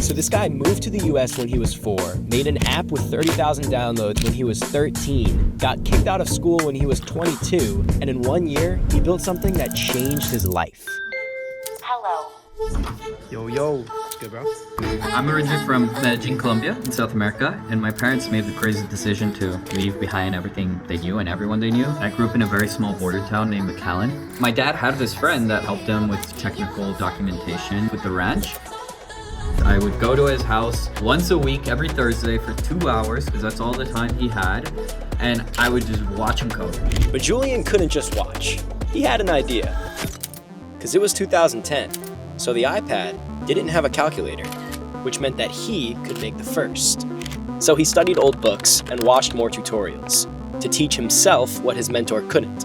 So this guy moved to the US when he was 4, made an app with 30,000 downloads when he was 13, got kicked out of school when he was 22, and in 1 year, he built something that changed his life. Hello. Yo. Good, bro? I'm originally from Medellin, Colombia, in South America, and my parents made the crazy decision to leave behind everything they knew and everyone they knew. I grew up in a very small border town named McAllen. My dad had this friend that helped him with technical documentation with the ranch. I would go to his house once a week, every Thursday for 2 hours, because that's all the time he had, and I would just watch him code. But Julian couldn't just watch. He had an idea. Because it was 2010, so the iPad didn't have a calculator, which meant that he could make the first. So he studied old books and watched more tutorials to teach himself what his mentor couldn't.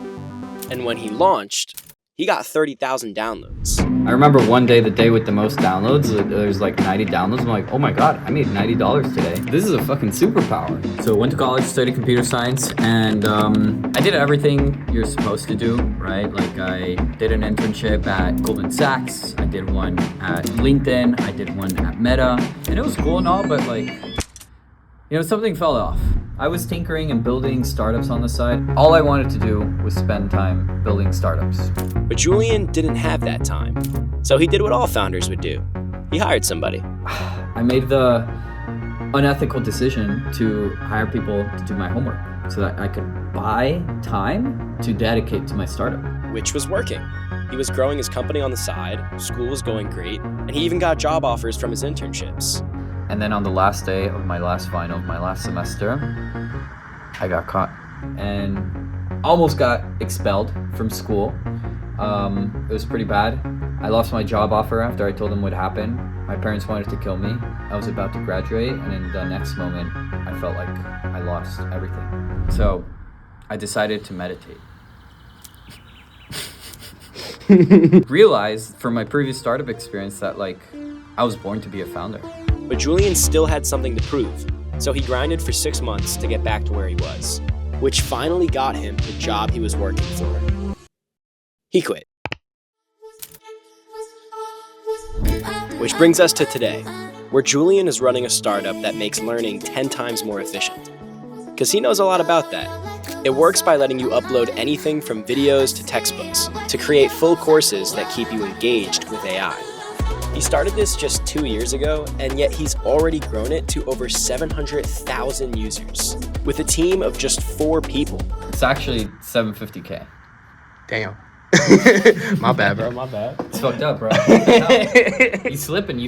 And when he launched, he got 30,000 downloads. I remember one day, the day with the most downloads, there's like 90 downloads. I'm like, oh my God, I made $90 today. This is a fucking superpower. So went to college, studied computer science, and I did everything you're supposed to do, right? Like I did an internship at Goldman Sachs. I did one at LinkedIn. I did one at Meta. And it was cool and all, but like, you know, something fell off. I was tinkering and building startups on the side. All I wanted to do was spend time building startups. But Julian didn't have that time. So he did what all founders would do. He hired somebody. I made the unethical decision to hire people to do my homework so that I could buy time to dedicate to my startup. Which was working. He was growing his company on the side, school was going great, and he even got job offers from his internships. And then on the last day of my last final of my last semester, I got caught and almost got expelled from school. It was pretty bad. I lost my job offer after I told them what happened. My parents wanted to kill me. I was about to graduate, and in the next moment, I felt like I lost everything. So I decided to meditate. Realized from my previous startup experience that like I was born to be a founder. But Julian still had something to prove, so he grinded for 6 months to get back to where he was, which finally got him the job he was working for. He quit. Which brings us to today, where Julian is running a startup that makes learning 10 times more efficient. Because he knows a lot about that. It works by letting you upload anything from videos to textbooks to create full courses that keep you engaged with AI. He started this just 2 years ago, and yet he's already grown it to over 700,000 users, with a team of just 4 people. It's actually $750K. Damn. My bad, bro. My bad. It's fucked up, bro. You slipping.